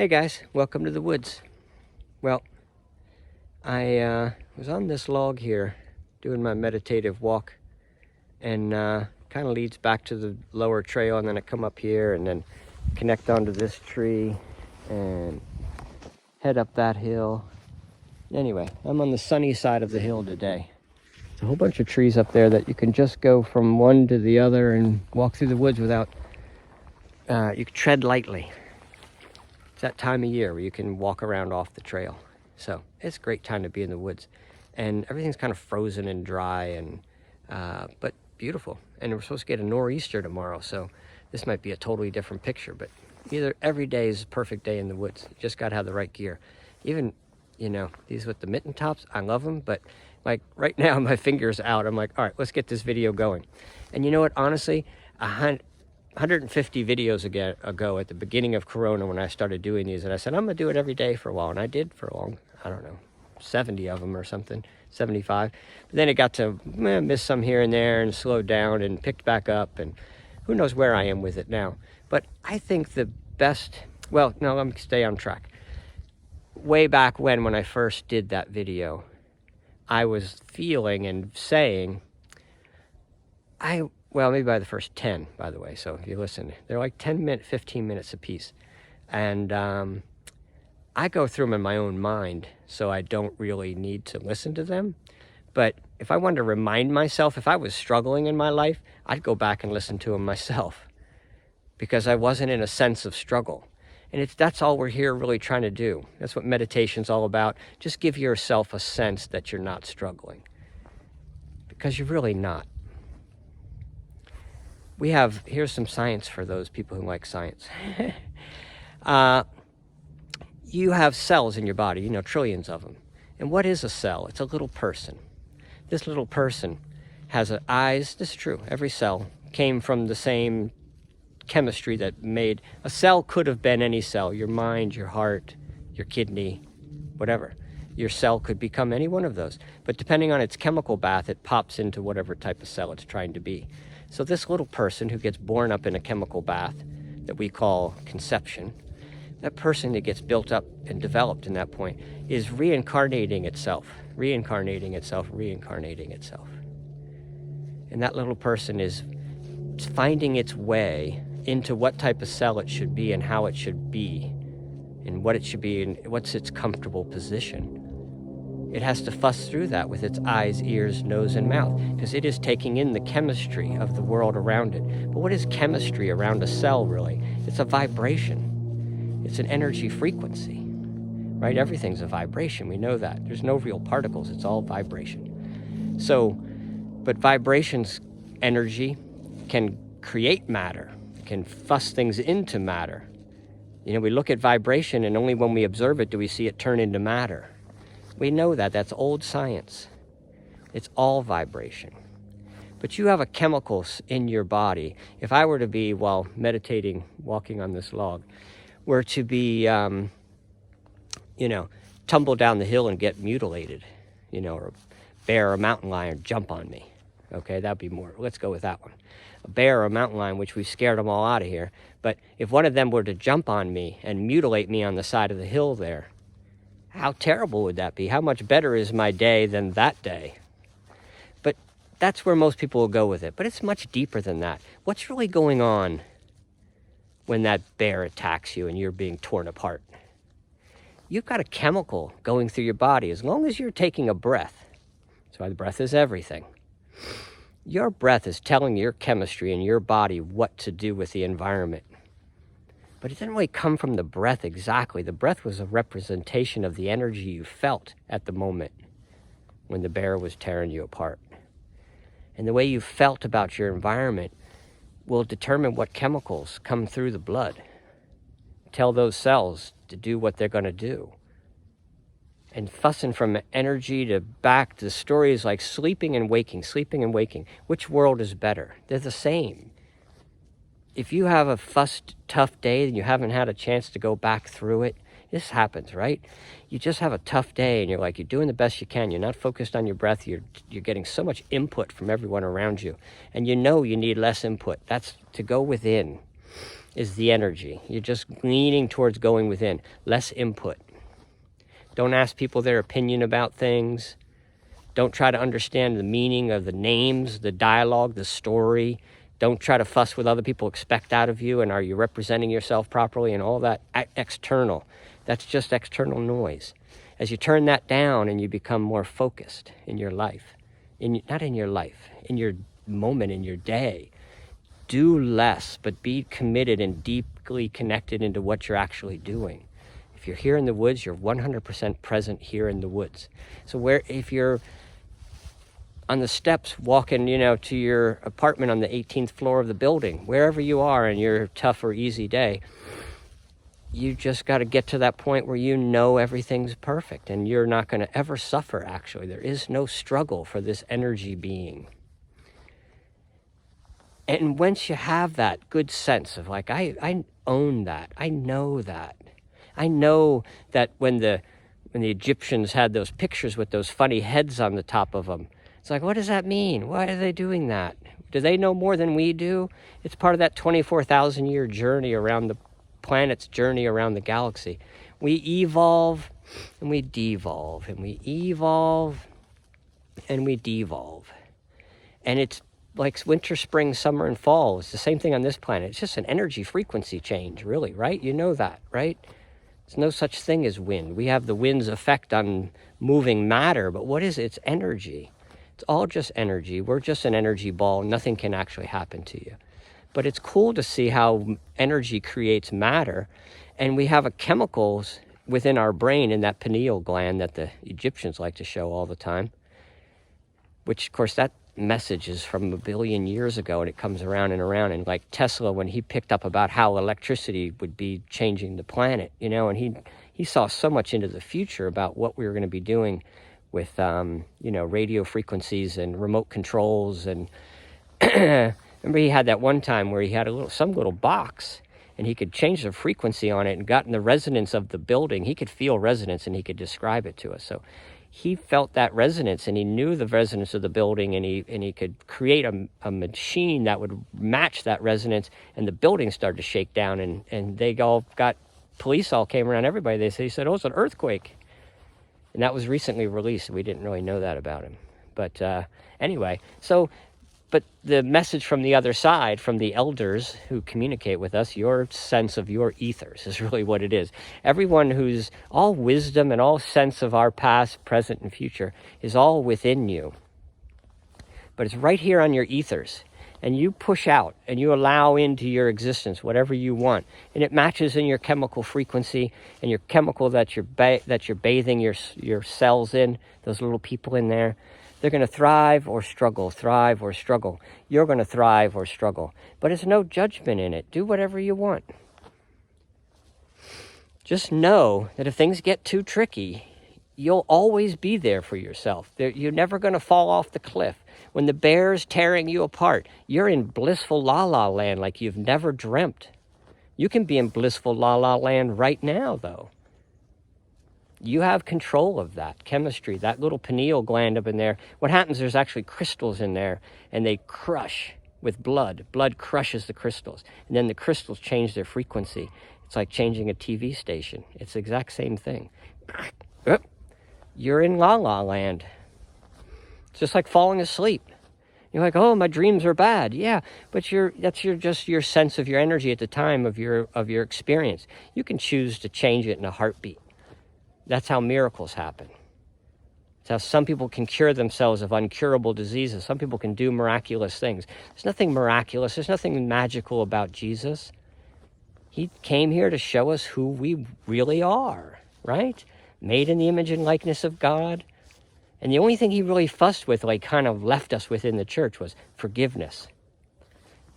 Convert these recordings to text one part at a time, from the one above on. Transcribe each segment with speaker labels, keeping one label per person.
Speaker 1: Hey guys, welcome to the woods. Well, I was on this log here doing my meditative walk, and kind of leads back to the lower trail, and then I come up here and then connect onto this tree and head up that hill. Anyway, I'm on the sunny side of the hill today. There's a whole bunch of trees up there that you can just go from one to the other and walk through the woods without, you can tread lightly. It's that time of year where you can walk around off the trail. So it's a great time to be in the woods. And everything's kind of frozen and dry, and but beautiful. And we're supposed to get a nor'easter tomorrow, so this might be a totally different picture. But every day is a perfect day in the woods. You just got to have the right gear. Even, these with the mitten tops, I love them. But like right now, my finger's out. I'm like, all right, let's get this video going. And you know what? Honestly, 150 videos ago at the beginning of Corona, when I started doing these, and I said I'm gonna do it every day for a while, and I did for a long, I don't know, 70 of them or something, 75. But then it got to miss some here and there and slowed down and picked back up, and who knows where I am with it now. But I think the best, well, no, let me stay on track. Way back when I first did that video, I was feeling and saying, well, maybe by the first 10, by the way. So if you listen, they're like 15 minutes a piece. And I go through them in my own mind, so I don't really need to listen to them. But if I wanted to remind myself, if I was struggling in my life, I'd go back and listen to them myself, because I wasn't in a sense of struggle. And that's all we're here really trying to do. That's what meditation's all about. Just give yourself a sense that you're not struggling, because you're really not. Here's some science for those people who like science. You have cells in your body, trillions of them. And what is a cell? It's a little person. This little person has eyes. This is true. Every cell came from the same chemistry that made a cell. Could have been any cell: your mind, your heart, your kidney, whatever. Your cell could become any one of those. But depending on its chemical bath, it pops into whatever type of cell it's trying to be. So this little person who gets born up in a chemical bath that we call conception, that person that gets built up and developed in that point is reincarnating itself. And that little person is finding its way into what type of cell it should be and how it should be and what it should be and what's its comfortable position. It has to fuss through that with its eyes, ears, nose, and mouth, because it is taking in the chemistry of the world around it. But what is chemistry around a cell, really? It's a vibration. It's an energy frequency, right? Everything's a vibration. We know that. There's no real particles. It's all vibration. But vibrations, energy, can create matter, can fuss things into matter. We look at vibration, and only when we observe it do we see it turn into matter. We know that. That's old science. It's all vibration. But you have a chemicals in your body. If I were to be, while meditating, walking on this log, were to be, tumble down the hill and get mutilated, or a bear or a mountain lion jump on me. Okay, that'd be more. Let's go with that one. A bear or a mountain lion, which we scared them all out of here. But if one of them were to jump on me and mutilate me on the side of the hill there, how terrible would that be? How much better is my day than that day? But that's where most people will go with it. But it's much deeper than that. What's really going on when that bear attacks you and you're being torn apart? You've got a chemical going through your body. As long as you're taking a breath, that's why the breath is everything. Your breath is telling your chemistry and your body what to do with the environment. But it didn't really come from the breath exactly. The breath was a representation of the energy you felt at the moment when the bear was tearing you apart. And the way you felt about your environment will determine what chemicals come through the blood. Tell those cells to do what they're going to do. And fussing from energy to back to the story is like sleeping and waking. Which world is better? They're the same. If you have a fussed, tough day and you haven't had a chance to go back through it, this happens, right? You just have a tough day and you're doing the best you can. You're not focused on your breath. You're getting so much input from everyone around you. And you need less input. That's to go within. is the energy. You're just leaning towards going within. Less input. Don't ask people their opinion about things. Don't try to understand the meaning of the names, the dialogue, the story. Don't try to fuss what other people expect out of you, and are you representing yourself properly, and all that external. That's just external noise. As you turn that down and you become more focused in your life, not in your life, in your moment, in your day, do less, but be committed and deeply connected into what you're actually doing. If you're here in the woods, you're 100% present here in the woods. So if you're on the steps walking, to your apartment on the 18th floor of the building, wherever you are in your tough or easy day, you just got to get to that point where everything's perfect and you're not going to ever suffer, actually. There is no struggle for this energy being. And once you have that good sense of like, I own that, I know that. I know that when the Egyptians had those pictures with those funny heads on the top of them, it's like, what does that mean? Why are they doing that? Do they know more than we do? It's part of that 24,000 year journey around the planet's journey around the galaxy. We evolve and we devolve, and we evolve and we devolve. And it's like winter, spring, summer, and fall. It's the same thing on this planet. It's just an energy frequency change, really, right? You know that, right? There's no such thing as wind. We have the wind's effect on moving matter, but what is it? It's energy. It's all just energy. We're just an energy ball. Nothing can actually happen to you. But it's cool to see how energy creates matter. And we have chemicals within our brain in that pineal gland that the Egyptians like to show all the time, which, of course, that message is from 1 billion years ago, and it comes around and around. And like Tesla, when he picked up about how electricity would be changing the planet, and he saw so much into the future about what we were going to be doing with, radio frequencies and remote controls. And remember he had that one time where he had some little box, and he could change the frequency on it and got in the resonance of the building. He could feel resonance, and he could describe it to us. So he felt that resonance, and he knew the resonance of the building, and he could create a machine that would match that resonance, and the building started to shake down, and they all got, police all came around, everybody. They said, oh, it's an earthquake. And that was recently released. We didn't really know that about him. But anyway, but the message from the other side, from the elders who communicate with us, your sense of your ethers is really what it is. Everyone who's all wisdom and all sense of our past, present, and future is all within you. But it's right here on your ethers. And you push out and you allow into your existence whatever you want. And it matches in your chemical frequency and your chemical that you're bathing your cells in, those little people in there. They're going to thrive or struggle, thrive or struggle. You're going to thrive or struggle. But it's no judgment in it. Do whatever you want. Just know that if things get too tricky, you'll always be there for yourself. You're never going to fall off the cliff. When the bear's tearing you apart, you're in blissful la-la land like you've never dreamt. You can be in blissful la-la land right now, though. You have control of that chemistry, that little pineal gland up in there. What happens, there's actually crystals in there, and they crush with blood. Blood crushes the crystals, and then the crystals change their frequency. It's like changing a TV station. It's the exact same thing. You're in la-la land. It's just like falling asleep. You're like, oh, my dreams are bad. Yeah, but that's just your sense of your energy at the time of your experience. You can choose to change it in a heartbeat. That's how miracles happen. It's how some people can cure themselves of uncurable diseases. Some people can do miraculous things. There's nothing miraculous. There's nothing magical about Jesus. He came here to show us who we really are, right? Made in the image and likeness of God. And the only thing he really fussed with, like kind of left us within the church, was forgiveness.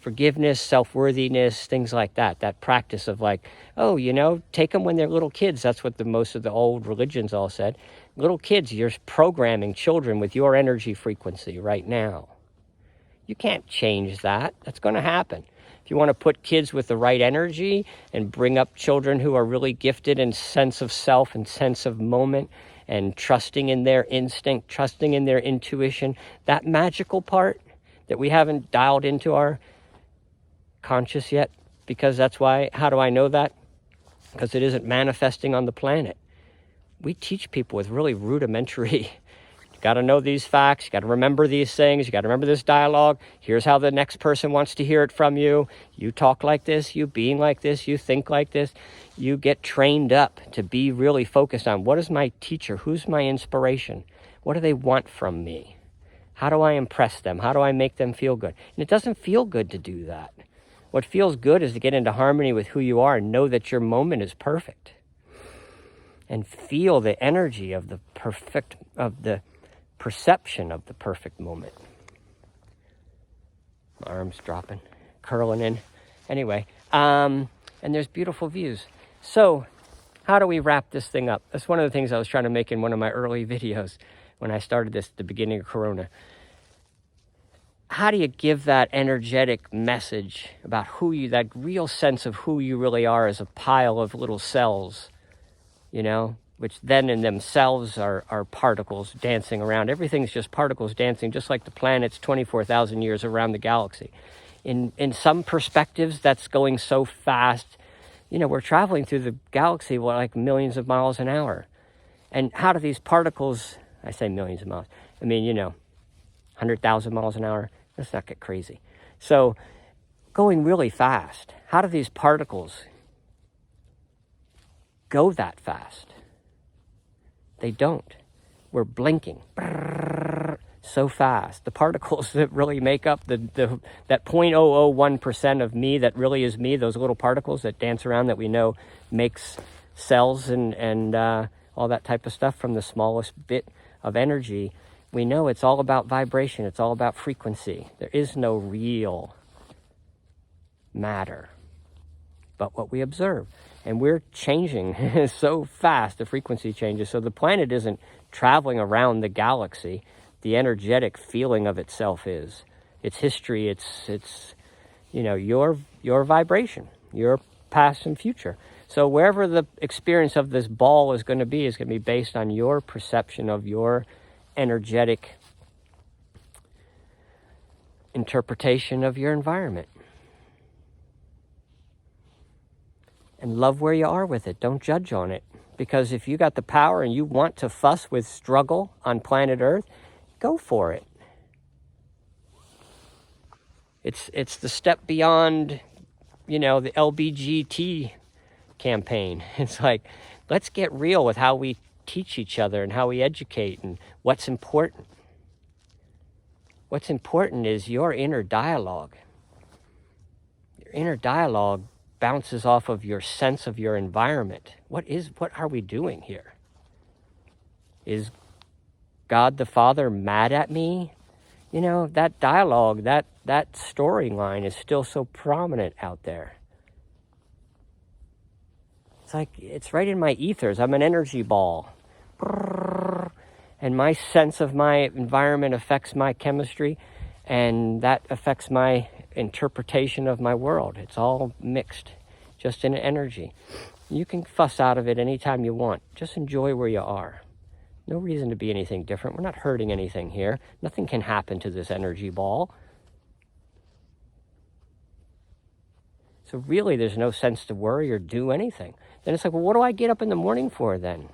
Speaker 1: Forgiveness, self-worthiness, things like that. That practice of like, take them when they're little kids. That's what most of the old religions all said. Little kids, you're programming children with your energy frequency right now. You can't change that. That's going to happen. If you want to put kids with the right energy and bring up children who are really gifted in sense of self and sense of moment and trusting in their instinct, trusting in their intuition, that magical part that we haven't dialed into our conscious yet, because that's why, how do I know that? Because it isn't manifesting on the planet. We teach people with really rudimentary, you got to know these facts, you got to remember these things, you got to remember this dialogue, here's how the next person wants to hear it from you, you talk like this, you being like this, you think like this, you get trained up to be really focused on what is my teacher, who's my inspiration, what do they want from me, how do I impress them, how do I make them feel good? And it doesn't feel good to do that. What feels good is to get into harmony with who you are and know that your moment is perfect. And feel the energy of the perception of the perfect moment. My arms dropping, curling in. Anyway, and there's beautiful views. So, how do we wrap this thing up? That's one of the things I was trying to make in one of my early videos when I started this at the beginning of Corona. How do you give that energetic message about who you, that real sense of who you really are as a pile of little cells, you know, which then in themselves are particles dancing around. Everything's just particles dancing, just like the planet's 24,000 years around the galaxy. In some perspectives, that's going so fast. You know, we're traveling through the galaxy like millions of miles an hour. And how do these particles, I say millions of miles, I mean, you know, 100,000 miles an hour. Let's not get crazy. So going really fast, how do these particles go that fast? They don't. We're blinking so fast. The particles that really make up that 0.001% of me that really is me, those little particles that dance around that we know makes cells and all that type of stuff from the smallest bit of energy, we know it's all about vibration. It's all about frequency. There is no real matter but what we observe. And we're changing so fast, the frequency changes. So the planet isn't traveling around the galaxy. The energetic feeling of itself is. Its history, it's you know, your vibration, your past and future. So wherever the experience of this ball is going to be based on your perception of your energetic interpretation of your environment. And love where you are with it. Don't judge on it. Because if you got the power and you want to fuss with struggle on planet Earth, go for it. It's the step beyond, you know, the LBGT campaign. It's like, let's get real with how we teach each other and how we educate and what's important. What's important is your inner dialogue. Your inner dialogue bounces off of your sense of your environment. What are we doing here? Is God the Father mad at me? You know, that dialogue, that storyline is still so prominent out there. It's like, it's right in my ethers. I'm an energy ball. And my sense of my environment affects my chemistry, and that affects my interpretation of my world. It's all mixed, just in energy. You can fuss out of it anytime you want. Just enjoy where you are. No reason to be anything different. We're not hurting anything here. Nothing can happen to this energy ball. So really, there's no sense to worry or do anything. Then it's like, well, what do I get up in the morning for then?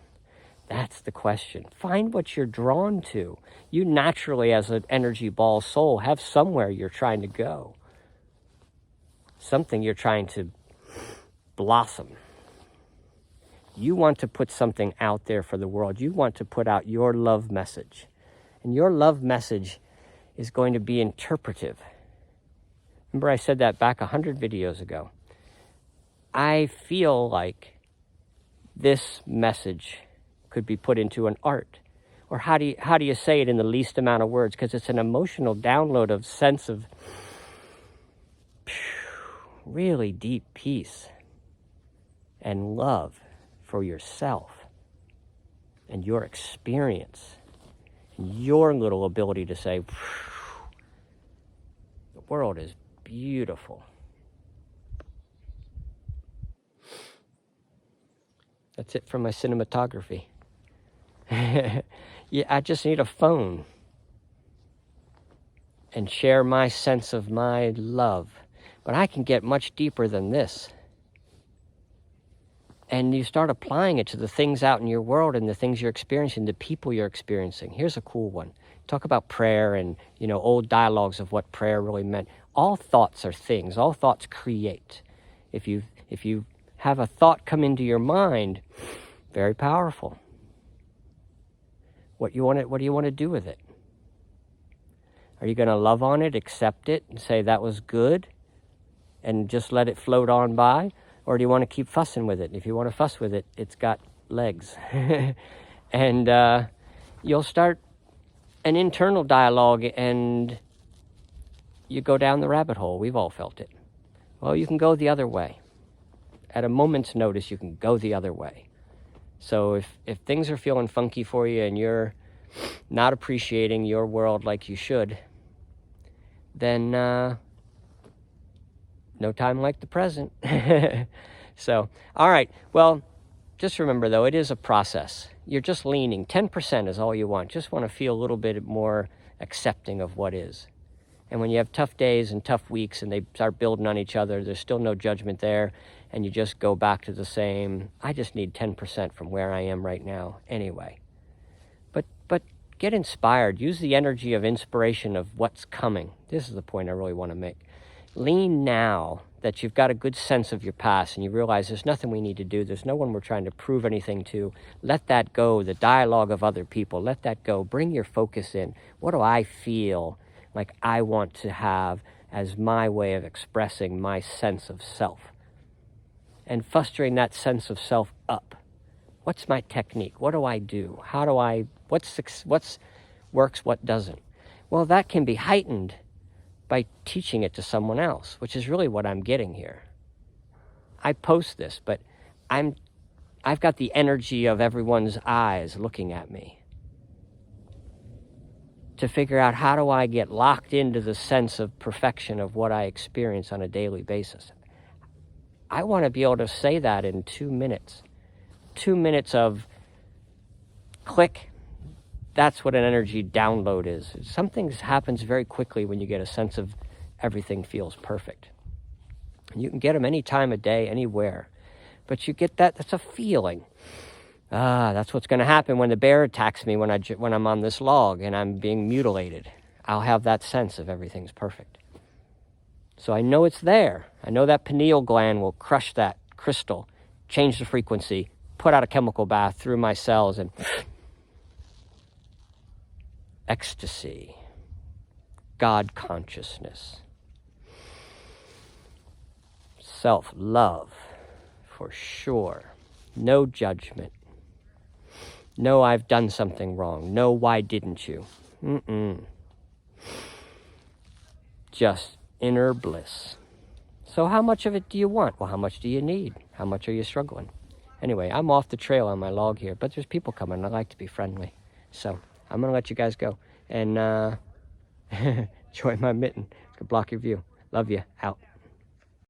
Speaker 1: That's the question. Find what you're drawn to. You naturally, as an energy ball soul, have somewhere you're trying to go. Something you're trying to blossom. You want to put something out there for the world. You want to put out your love message. And your love message is going to be interpretive. Remember I said that back 100 videos ago. I feel like this message could be put into an art. Or how do you say it in the least amount of words? Because it's an emotional download of sense of really deep peace and love for yourself and your experience and your little ability to say, the world is beautiful. That's it for my cinematography. Yeah, I just need a phone and share my sense of my love, but I can get much deeper than this. And you start applying it to the things out in your world and the things you're experiencing, the people you're experiencing. Here's a cool one. Talk about prayer and, old dialogues of what prayer really meant. All thoughts are things. All thoughts create. If you have a thought come into your mind, very powerful. What do you want to do with it? Are you going to love on it, accept it, and say that was good, and just let it float on by? Or do you want to keep fussing with it? If you want to fuss with it, it's got legs. And you'll start an internal dialogue, and you go down the rabbit hole. We've all felt it. Well, you can go the other way. At a moment's notice, you can go the other way. So if things are feeling funky for you and you're not appreciating your world like you should, then no time like the present. So, all right. Well, just remember, though, it is a process. You're just leaning. 10% is all you want. Just want to feel a little bit more accepting of what is. And when you have tough days and tough weeks and they start building on each other, there's still no judgment there, and you just go back to the same, I just need 10% from where I am right now anyway. But get inspired. Use the energy of inspiration of what's coming. This is the point I really want to make. Lean now that you've got a good sense of your past and you realize there's nothing we need to do. There's no one we're trying to prove anything to. Let that go. The dialogue of other people, let that go. Bring your focus in. What do I feel like I want to have as my way of expressing my sense of self? And fostering that sense of self up. What's my technique? What do I do? How do I, what's works, what doesn't? Well, that can be heightened by teaching it to someone else, which is really what I'm getting here. I post this, but I've got the energy of everyone's eyes looking at me to figure out how do I get locked into the sense of perfection of what I experience on a daily basis. I want to be able to say that in 2 minutes. 2 minutes of click. That's what an energy download is. Something happens very quickly when you get a sense of everything feels perfect. And you can get them any time of day, anywhere. But you get that's a feeling. That's what's going to happen when the bear attacks me when I'm on this log and I'm being mutilated. I'll have that sense of everything's perfect. So I know it's there. I know that pineal gland will crush that crystal, change the frequency, put out a chemical bath through my cells, and ecstasy, God consciousness, self-love, for sure. No judgment. No, I've done something wrong. No, why didn't you? Just inner bliss. So how much of it do you want? Well, how much do you need? How much are you struggling? Anyway, I'm off the trail on my log here, but there's people coming. I like to be friendly. So I'm going to let you guys go and enjoy my mitten. Could block your view. Love you. Out.